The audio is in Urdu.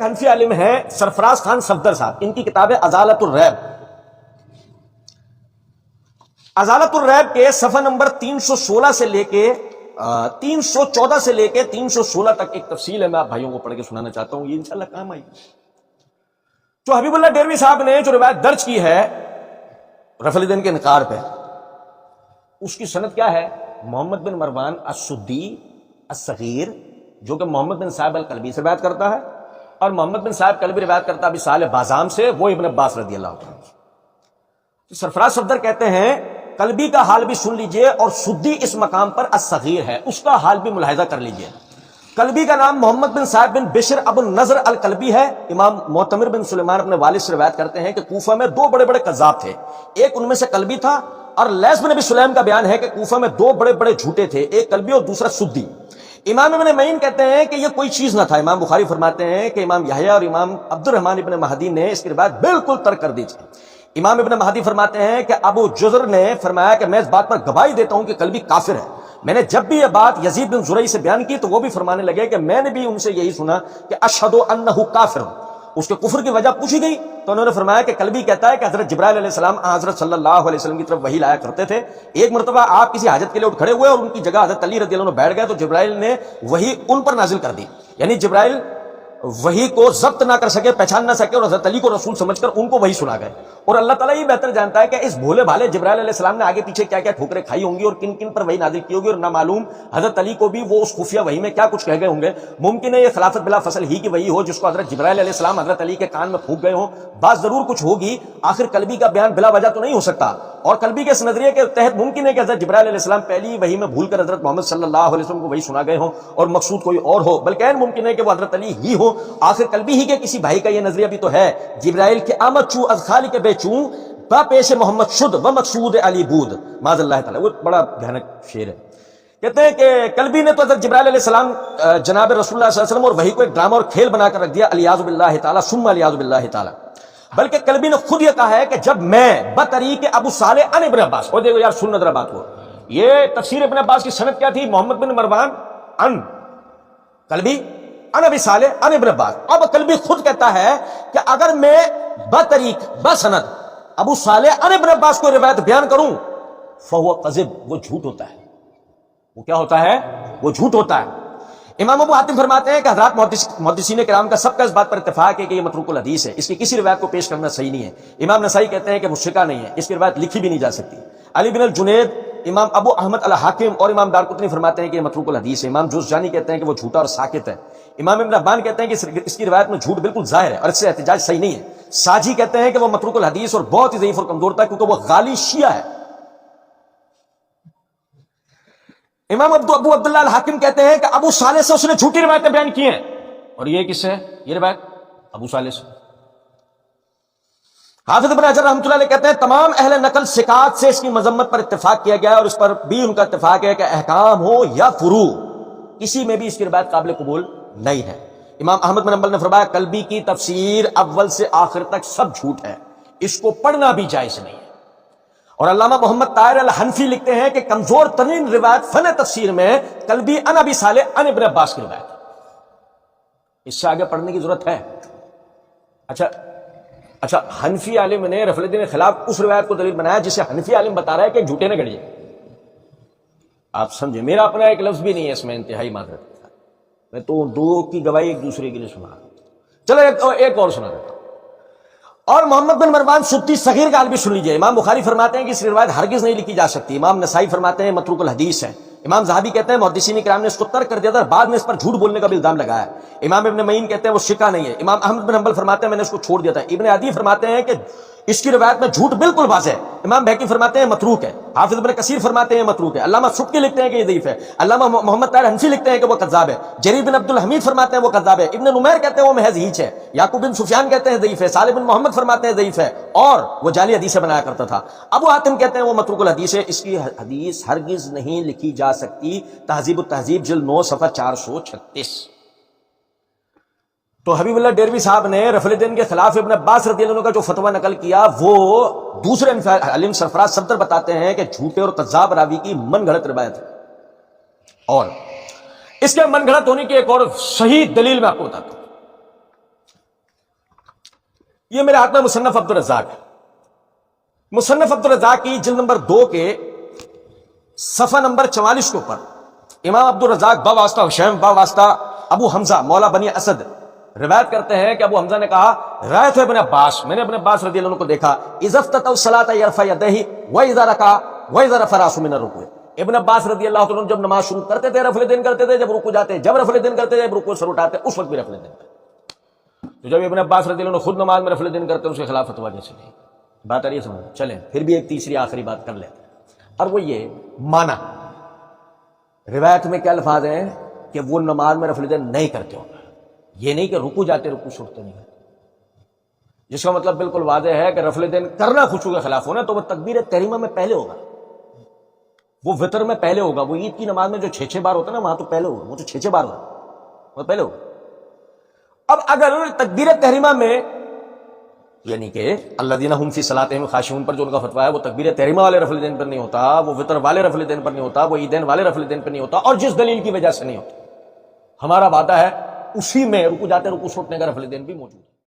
حنفی عالم ہیں سرفراز خان صفدر صاحب، ان کی کتاب ہے ازالۃ الریب، ازالۃ الریب کے صفحہ نمبر 316 سے لے کے 314 سے لے کے 316 تک ایک تفصیل ہے، میں آپ بھائیوں کو پڑھ کے سنانا چاہتا ہوں، یہ انشاءاللہ کام آئی۔ جو حبیب اللہ ڈیروی صاحب نے جو روایت درج کی ہے رفع الدین کے انکار پہ، اس کی سند کیا ہے؟ محمد بن مروان السدی الصغیر، جو کہ محمد بن صاحب القلبی سے روایت کرتا ہے، اور محمد بن صاحب قلبی روایت کرتا ہے ابی صالح بازام سے، وہ ابن عباس رضی اللہ عنہ۔ سرفراز صفدر کہتے ہیں قلبی کا حال بھی سن لیجئے، اور سدی اس مقام پر الصغیر ہے، اس کا حال بھی ملاحظہ کر لیجئے۔ قلبی کا نام محمد بن صاحب بن بشر ابو النضر القلبی ہے۔ امام معتمر بن سلیمان اپنے والد سے روایت کرتے ہیں کہ کوفہ میں دو بڑے بڑے قذاب تھے، ایک ان میں سے قلبی تھا، اور لیث بن ابی سلیم کا بیان ہے کہ کوفہ میں دو بڑے بڑے جھوٹے تھے، ایک قلبی اور دوسرا سدی۔ امام ابن معین کہتے ہیں کہ یہ کوئی چیز نہ تھا۔ امام بخاری فرماتے ہیں کہ امام یحییٰ اور امام عبد الرحمن ابن مہدی نے اس کی روایت بالکل ترک کر دی تھی۔ امام ابن مہدی فرماتے ہیں کہ ابو جزر نے فرمایا کہ میں اس بات پر گواہی دیتا ہوں کہ قلبی کافر ہے۔ میں نے جب بھی یہ بات یزید بن زرعی سے بیان کی تو وہ بھی فرمانے لگے کہ میں نے بھی ان سے یہی سنا کہ اشہد انہ کافر۔ اس کے کفر کی وجہ پوچھی گئی تو انہوں نے فرمایا کہ قلبی کہتا ہے کہ حضرت جبرائیل علیہ السلام حضرت صلی اللہ علیہ وسلم کی طرف وحی لایا کرتے تھے، ایک مرتبہ آپ کسی حاجت کے لیے اٹھ کھڑے ہوئے اور ان کی جگہ حضرت علی رضی اللہ عنہ بیٹھ گئے تو جبرائیل نے وحی ان پر نازل کر دی، یعنی جبرائیل وحی کو ضبط نہ کر سکے، پہچان نہ سکے، اور حضرت علی کو رسول سمجھ کر ان کو وحی سنا گئے۔ اور اللہ تعالیٰ یہ بہتر جانتا ہے کہ اس بھولے بھالے جبرائیل علیہ السلام نے آگے پیچھے کیا کیا ٹھوکریں کھائی ہوں گی اور کن کن پر وحی نازل کی ہوگی، اور نہ معلوم حضرت علی کو بھی وہ اس خفیہ وحی میں کیا کچھ کہہ گئے ہوں گے۔ ممکن ہے یہ خلافت بلا فصل ہی کی وحی ہو جس کو حضرت جبرائیل علیہ السلام حضرت علی کے کان میں پھونک گئے ہوں، بات ضرور کچھ ہوگی، آخر قلبی کا بیان بلا وجہ تو نہیں ہو سکتا۔ اور قلبی کے اس نظریے کے تحت ممکن ہے کہ حضرت جبرائیل علیہ السلام پہلی وحی میں بھول کر حضرت محمد صلی اللہ علیہ وسلم کو وحی سنا گئے ہوں اور مقصود کوئی اور ہو، بلکہ ممکن ہے کہ وہ حضرت علی ہی ہو۔ آخر قلبی ہی کے کسی بھائی کا یہ نظریہ بھی تو ہے، جبرائیل کے آمد چوں از خالق بے چوں با پیش محمد شد و مقصود علی بود، معاذ اللہ تعالی۔ وہ بڑا بھیانک شعر ہے۔ کہتے ہیں کہ قلبی نے تو حضرت جبرائیل علیہ السلام جناب رسول اللہ صلی اللہ علیہ وسلم اور وحی کو ایک ڈرامہ اور کھیل بنا کر رکھ دیا، الیاذ باللہ تعالی ثم الیاذ باللہ تعالی۔ بلکہ قلبی نے خود یہ کہا ہے کہ جب میں بطریق ابو صالح ان ابن عباس، اور دیکھو یار سن نظر بات کو، یہ تفسیر ابن عباس کی سند کیا تھی؟ محمد بن مروان ان قلبی ان ابی صالح ان ابن عباس۔ اب قلبی خود کہتا ہے کہ اگر میں بطریق بسند ابو صالح ان ابن عباس کو روایت بیان کروں فہو کذب، وہ جھوٹ ہوتا ہے۔ وہ کیا ہوتا ہے؟ وہ جھوٹ ہوتا ہے۔ امام ابو حاتم فرماتے ہیں کہ حضرات محدثین کرام کا سب کا اس بات پر اتفاق ہے کہ یہ متروک الحدیث ہے، اس کی کسی روایت کو پیش کرنا صحیح نہیں ہے۔ امام نسائی کہتے ہیں کہ مشرکہ نہیں ہے، اس کی روایت لکھی بھی نہیں جا سکتی۔ علی بن الجنید، امام ابو احمد الحاکم اور امام دارقطنی فرماتے ہیں کہ یہ متروک الحدیث ہے۔ امام جوزجانی کہتے ہیں کہ وہ جھوٹا اور ساکت ہے۔ امام ابن حبان کہتے ہیں کہ اس کی روایت میں جھوٹ بالکل ظاہر ہے اور اس سے احتجاج صحیح نہیں ہے۔ ساجی کہتے ہیں کہ وہ متروک الحدیث اور بہت ہی ضعیف اور کمزور تھا کیونکہ وہ غالی شیعہ ہے۔ امام ابو عبداللہ الحاکم کہتے ہیں کہ ابو صالح سے اس نے جھوٹی روایتیں بیان کی ہیں، اور یہ کس سے ہے؟ یہ روایت ابو صالح سے۔ حافظ ابن حجر رحمۃ اللہ علیہ کہتے ہیں تمام اہل نقل ثقات سے اس کی مذمت پر اتفاق کیا گیا ہے، اور اس پر بھی ان کا اتفاق ہے کہ احکام ہو یا فروع کسی میں بھی اس کی روایت قابل قبول نہیں ہے۔ امام احمد بن حنبل نے فرمایا قلبی کی تفسیر اول سے آخر تک سب جھوٹ ہے، اس کو پڑھنا بھی جائز نہیں ہے۔ اور علامہ محمد طاہر الحنفی لکھتے ہیں کہ کمزور ترین روایت فن تفسیر میں قلبی ان ابی صالح ان ابن عباس کی روایت ہے، اس سے آگے پڑھنے کی ضرورت ہے۔ اچھا حنفی عالم نے رفع الدین کے خلاف اس روایت کو دلیل بنایا جسے حنفی عالم بتا رہا ہے کہ جھوٹے نے گھڑی ہے۔ آپ سمجھے، میرا اپنا ایک لفظ بھی نہیں ہے اس میں، انتہائی معذرت کے ساتھ، میں تو دو کی گواہی ایک دوسرے کے لیے سنا۔ چلو ایک اور سنا دیتا ہوں۔ اور محمد بن مروان سدی صغیر کا حال بھی سن لیجئے۔ امام بخاری فرماتے ہیں کہ اس روایت ہرگز نہیں لکھی جا سکتی۔ امام نسائی فرماتے ہیں متروک الحدیث ہے۔ امام ذہبی کہتے ہیں محدثین کرام نے اس کو ترک کر دیا تھا، بعد میں اس پر جھوٹ بولنے کا بھی الزام لگایا۔ امام ابن معین کہتے ہیں وہ شکا نہیں ہے۔ امام احمد بن حنبل فرماتے ہیں میں نے اس کو چھوڑ دیا تھا۔ ابن عدی فرماتے ہیں کہ اس کی روایت میں جھوٹ بالکل واضح ہے۔ امام بہقی فرماتے ہیں متروک ہے۔ حافظ ابن کثیر فرماتے ہیں متروک ہے۔ علامہ سبکی لکھتے ہیں کہ یہ ضعیف ہے۔ علامہ محمد طاہر حنفی لکھتے ہیں کہ وہ کذاب ہے۔ جریر بن عبد الحمید فرماتے ہیں وہ کذاب ہے۔ ابن نمیر کہتے ہیں وہ محض ہیچ ہے۔ یعقوب بن سفیان کہتے ہیں ضعیف ہے۔ صالح بن محمد فرماتے ہیں ضعیف ہے اور وہ جعلی حدیثیں بنایا کرتا تھا۔ ابو حاتم کہتے ہیں وہ متروک الحدیث ہے، اس کی حدیث ہرگز نہیں لکھی جا سکتی۔ تہذیب التہذیب جلد 9 صفحہ 436۔ تو حبیب اللہ ڈیروی صاحب نے رفع الدین کے خلاف ابن عباس رضی اللہ عنہ کا جو فتویٰ نقل کیا وہ دوسرے علم سرفراز صفدر بتاتے ہیں کہ جھوٹے اور کذاب راوی کی من گھڑت روایت ہے، اور اس کے من گھڑت ہونے کی ایک اور صحیح دلیل میں آپ کو بتاتا ہوں۔ یہ میرے ہاتھ میں مصنف عبدالرزاق ہے. مصنف عبدالرزاق کی جلد نمبر 2 کے صفحہ نمبر 44 کے اوپر امام عبدالرزاق باواسطہ حشیم باواسطہ ابو حمزہ مولا بنی اسد روایت کرتے ہیں کہ ابو حمزہ نے کہا رأیت ابن عباس، میں نے ابن عباس رضی اللہ عنہ کو دیکھا، اذا افتتح الصلاۃ یرفع یدیہ واذا رکع واذا رفع راسہ من الرکوع. ابن عباس رضی اللہ عنہ جب نماز شروع کرتے تھے رفع الیدین کرتے تھے، جب رکوع جاتے جب رفع الیدین کرتے تھے، جب رکوع سر اٹھاتے اس وقت بھی رفع الیدین کرتے. تو جب ابن عباس رضی اللہ عنہ خود نماز میں رفع الیدین کرتے اس کے خلاف فتویٰ جیسے نہیں. بات آ رہی ہے سمجھ؟ چلیں پھر بھی ایک تیسری آخری بات کر لیتے ہیں، اور وہ یہ مانا روایت میں کیا الفاظ ہیں کہ وہ نماز میں رفع الیدین نہیں کرتے ہوں. یہ نہیں کہ رکوع جاتے رکوع چھوڑتے نہیں کرتے، جس کا مطلب بالکل واضح ہے کہ رفع الیدین کرنا خشوع کے خلاف ہونا تو وہ تکبیر تحریمہ میں پہلے ہوگا، وہ وطر میں پہلے ہوگا. وہ عید کی نماز میں جو 6 بار ہوتا ہے نا وہاں تو پہلے ہوگا، وہ تو 6 بار ہوگا، وہ پہلے ہوگا. اب اگر تکبیر تحریمہ میں یعنی کہ الذین هم فی صلاتہم خاشعون پر جو ان کا فتویٰ ہے وہ تکبیر تحریمہ والے رفع الیدین پر نہیں ہوتا، وہ وطر والے رفع الیدین پر نہیں ہوتا، وہ عیدین والے رفع الیدین پر نہیں ہوتا، اور جس دلیل کی وجہ سے نہیں ہوتا. ہمارا وعدہ ہے اسی میں رکوع جاتے رکوع چھوڑنے کا رفع الیدین بھی موجود ہے.